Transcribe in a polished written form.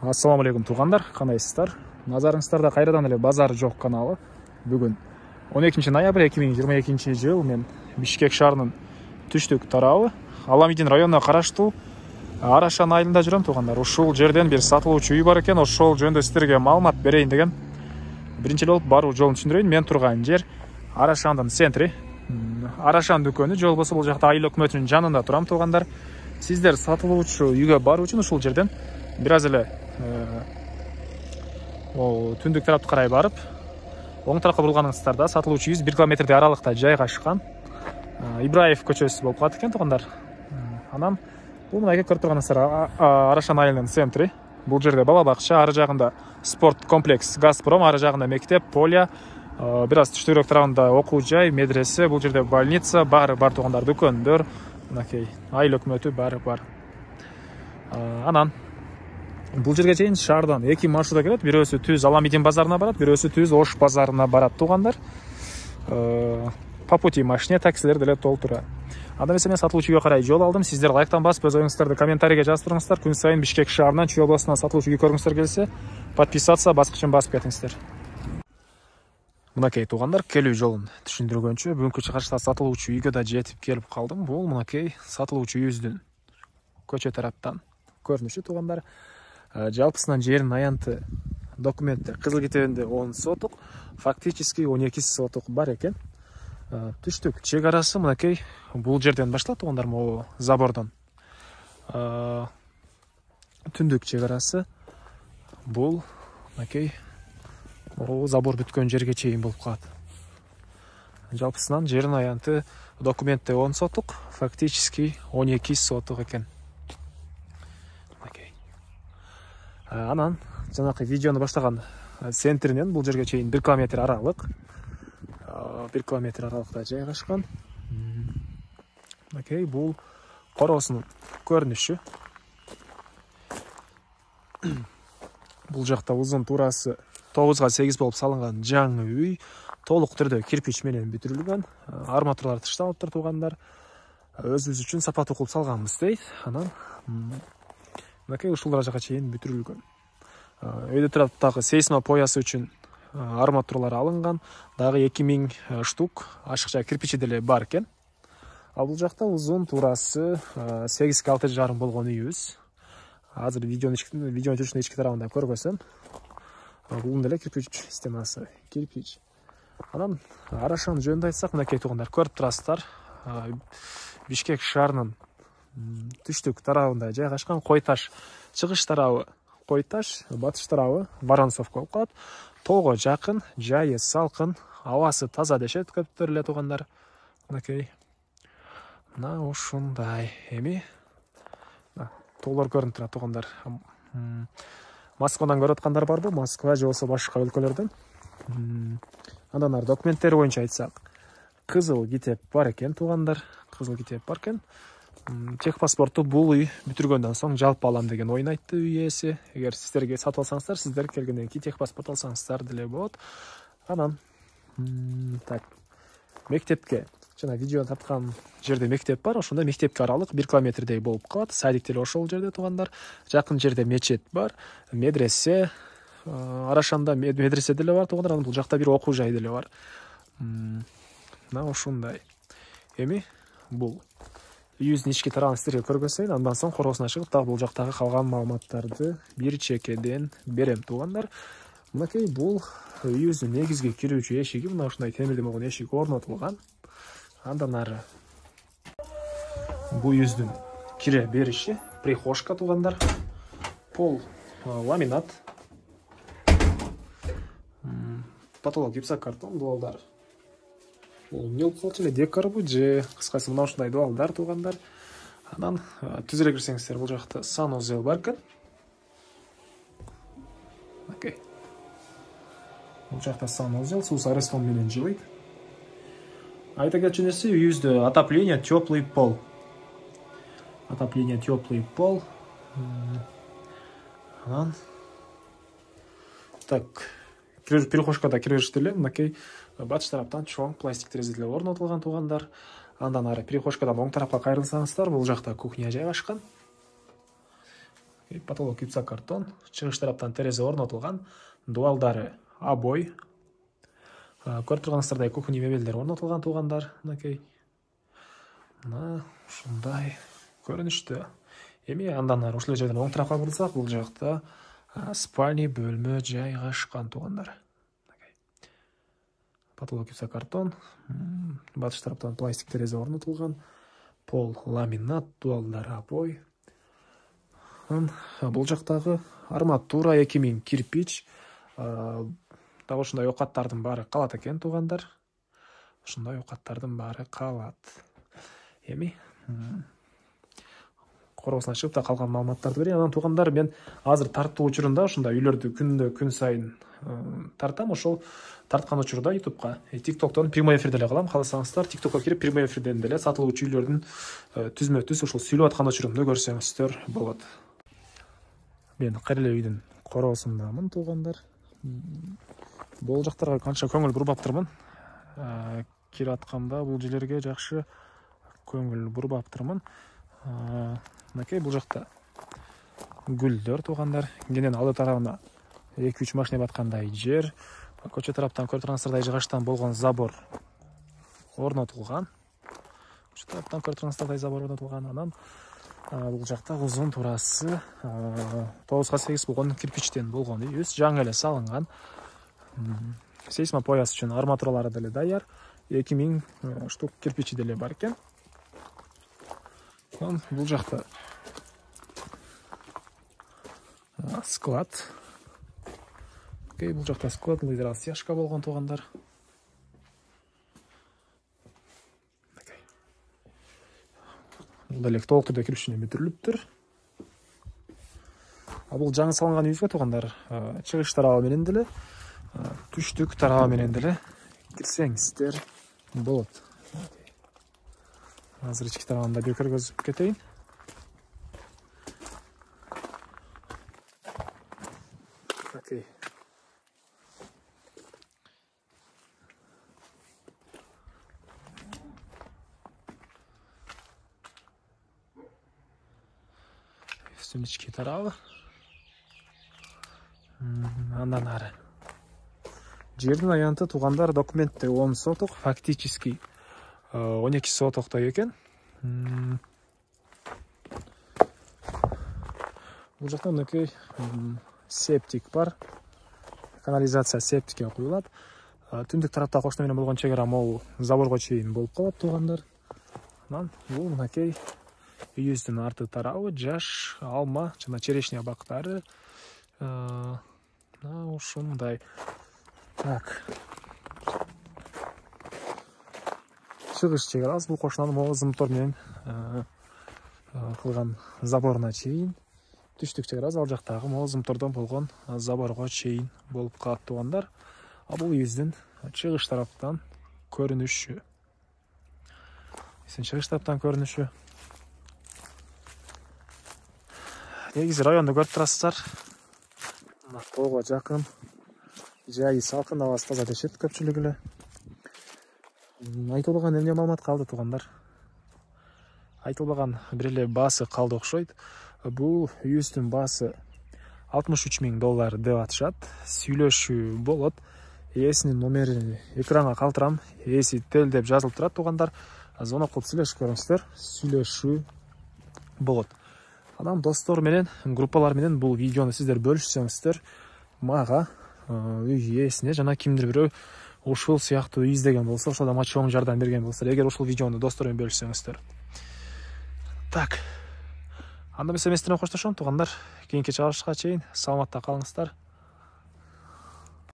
Ассаламу алейкум туғандар, қандайсыздар? Назарыңыздарда қайрадан эле базар жоқ каналы. Бүгін 12 ноябрь 2022 жыл мен Бишкек шаарынын түштүк тарабы Аламидин районуна караштуу Арашан айылында жүрөм туғандар. Ушул жерден бир сатылуучу үй бар экен, ошол жөнүндө сиздерге маалымат берейин деген. Биринчи болуп баруу жолун түшүндүрөйүн. Мен турган жер Арашандын центри. Арашан дүкөнү же болбосо бул жакта айыл өкмөтүнүн жанында турам туғандар. Сиздер сатылуучу үйгө баруу үчүн ушул жерден бир аз эле түндүк тарапты карай барып, оң тарапка бурулганыңыздарда сатылуучу үйүбүз 1 километрдей аралыкта жайгашкан. Ибраев көчөсү болуп калат экен туғандар. Анан бул мынакей көрүп турганыңыздар Арашан айылынын центри. Бул жерде бала бакча, ары жагында спорт комплекс Газпром, ары жагында мектеп, полия, бир аз түштүрөөк тарабында окуу жай, медресе, бул жерде больница баары бар туғандар, дүкөндөр, мынакей айыл өкмөтү баары бар. Анан бул жерге чейин шаардан 2 маршрут келет. Бирөөсү түз Аламидин базарына барат, бирөөсү түз Ош базарына барат туғандар. По пути машине, таксилер деле толтура. Анда эмесе мен сатылуучу үйгө карай жол алдым. Сиздер лайктан басып, өз оюңуздарды комментарийге жаздырыңыздар. Күн сайын Бишкек шаарынан, Чүй областынан сатылуучу үй көргүңүздөр келсе, подписаться баскычын басып кетиңиздер. Мынакей туғандар, келүү жолун түшүндүргөнчө бүгүнкү чыгарышта сатылуучу үйгө да жетип келип калдым. Бул мынакей сатылуучу үйүбүздүн көчө тараптан көрүнүшү туғандар. Жалпысынан жерин аянты документте кызыл китебинде 10 сотук, фактически 12 сотук бар экен. Түштүк чек арасы мынакей бул жерден башталат туғандар, могу забордон. Түндүк чек арасы бул мынакей забор бүткөн жерге чейин болуп калат. Жалпысынан жерин аянты документте 10 сотук, фактически 12 сотук экен. Анан жанакы видеону баштаган центринен бул жерге чейин 1 километр аралык. 1 километр аралыкта жайгашкан. Мынакей бул короосунун көрүнүшү. Бул жакта узун туурасы 9га 8 болуп салынган жаңы үй, толук түрдө кирпич менен бүтүрүлгөн. Арматуралар тышталыптыр туғандар. Өзүбүз үчүн сапаттуу кылып салганбыз дейт. Анан мынакей ушул жака чейин бүтүрүлгөн. Өйдө тараптагы сейсмо поясы үчүн арматуралар алынган. Дагы 2000 штук ашыкча кирпичи деле бар экен. Ал бул жакта узун туурасы 8ге 6,5 болгон үйүбүз. Азыр видеонун жүрүшүнүн ички тарабында көргөзсөм, бул деле кирпич системасы, кирпич. Анан Арашан жөнүндө айтсак, мынакей туғандар, көрүп турасыздар. Бишкек шаарынын түштүк тарабында жайгашкан. Койташ чыгыш тарабы Койташ, батыш тарабы Воронцовко болуп калат. Тоого жакын, жайы салкын, абасы таза дешет көптөр эле туғандар. Мынакей мына ушундай. Эми тоолор көрүнүп турат туғандар. Москвадан көрүп аткандар барбы? Москва же болбосо башка өлкөлөрдөн. Андан ары документтери боюнча айтсак, кызыл китеп бар экен туғандар. Кызыл китеп бар экен. Техпаспорту бул үй бүтүргөндөн соң жалпы алам деген оюн айтты үй ээси. Эгер сиздерге сатып алсаңыздар, сиздер келгенден кийин техпаспорт алсаңыздар деле болот. Анан мектепке, жана видео тарткан жерде мектеп бар, ошондо мектепке аралык 1 километрдей болуп калат. Садик деле ошол жерде туғандар. Жакын жерде мечет бар, медресе, Арашанда медресе деле бар туғандар. Анан бул жакта бир окуу жай деле бар. Мына ушундай. Эми бул үйүбүздүн ички тарабын сиздерге көргөзөйүн. Андан соң короосуна чыгып, дагы бул жактагы калган маалыматтарды бир чекеден берем туғандар. Мынакей бул үйүбүздүн негизги кирүүчү эшиги, мына ушундай темирден болгон эшик орнотулган. Андан ары бул үйүбүздүн кире бериши, прихожка туғандар. Пол ламинат. Потолок гипсокартон, дуалдар. Не укалчы эле декорбу же кыскасы мына ушундай дуалдар туғандар. Анан түз эле кирсеңиздер, бул жакта санузел бар экен. Окей. Бул жакта санузел, суу сарыстон менен жылыйт. Айта кетчү нерсе, үйүбүздө отопление, теплый пол. Отопление, теплый пол. Анан так, перехожкада кириш деле мынакей батыш тараптан чоң пластик терезе деле орнотулган туғандар. Андан ары перехожкадан оң тарапка кайрылсаңыздар, бул жакта кухня жайгашкан. потолок гипсокартон, чыгыш тараптан терезе орнотулган, дуалдары обой, көрүп турганыңыздардай кухня мебелдер орнотулган туугандар. Мынакей мына ушундай көрүнүштө. Эми андан ары ушул жерден оң тарапка бурсак, бул жакта спальня бөлмө жайгашкан туугандар. Потолок гипсокартон, батыш тараптан пластик терезе орнотулган, пол ламинат, дуалдар обой. Бул жактагы арматура 2000 кирпич, дагы ушундай окаттардын баары калат экен туугандар. Ушундай окаттардын баары калат. Эми коросуна чыгып да калган маалыматтарды берейин. Анан туугандар, мен азыр тартуу учурунда ушундай үйлөрдү күн сайын тартам. Ошол тарткан учурда YouTube'га, TikTok'тон прямой эфирде эле калам. Кааласаңыздар, TikTok'ка кирип прямой эфирден деле сатылуучу үйлөрдүн түзмө-түз ушул сүйлөп аткан учурумду көрсөңүздөр болот. Мен кайра эле үйдүн короосундамын туугандар. Бул жактарга канча көңүл бурбаптырмын. Кирип атканда бул жерлерге жакшы көңүл бурбаптырмын. Мынакей бул жакта гүлдөр туугандар. Кенен алды тарабына 2-3 машина баткандай жер. Көчө тараптан көрүп турганыңыздардай жыгачтан болгон забор орнотулган. Көчө тараптан көрүп турганыңыздардай забор орнотулган. Анан бул жакта узун турасы 9-8 болгон кирпичтен болгон үйүбүз жаңы эле салынган. Сейсмопояс үчүн арматуралары деле даяр. 2000 штук кирпичи деле бар экен. Бул жакта склад. Бул жакта складный растяжка болгон туугандар. Бул деле толук түрдө кирпичтен бүтүрүлүптүр. Бул жаңы салынган үйүбүзгө туугандар, чыгыш тарабы менен деле, түштүк тарабы менен деле кирсеңиздер болот. Азыр ички тарабында бир көргөзүп кетейин. Üstün ички тарабы. Андан ары. Жердин аянты туугандар документте 10 соток, фактически 12 сотоктой экен. Бул жакта мынакей септик бар. Канализация септикке куюлат. Түндүк тарапта кошуна менен болгон чегара могу заборго чейин болуп калат туугандар. Анан бул мынакей үйүбүздүн арты тарабы жаш, алма жана черешня бактары. Ушундай. Так. Чыгыш чегарасы бул кошунанын могу зымтор менен кылган заборуна чейин. Түштүк чегарасы ал жактагы могу зымтордон болгон заборго чейин болуп калат туугандар. Бул үйүбүздүн чыгыш тараптан көрүнүшү. Чыгыш тараптан көрүнүшү. Негизи районду көрүп турасыздар. Тоого жакын. Жайы салкын, абасы таза дешет көпчүлүгү эле. Айтылбаган эмне маалымат калды туугандар? Айтылбаган бир эле баасы калды окшойт. Бул үйүбүздүн баасы $63,000 деп атышат. Сүйлөшүү болот. Ээсинин номерин экранга калтырам. Ээси тел деп жазылып турат туугандар. Звонок кылып сүйлөшүп көрүңүздөр. Сүйлөшүү болот. Анан достор менен, группалар менен бул видеону сиздер бөлүшсөңүздөр, мага, үй ээсине жана кимдир бирөө ушул сыяктуу үй издеген болсо, ошолдо чоң жардам берген болсо, эгер ушул видеону достор менен бөлүшсөңүздөр. Так. Анда эмес эместен коштошом туугандар. Кийинки чыгарылышка чейин саламатта калыңыздар.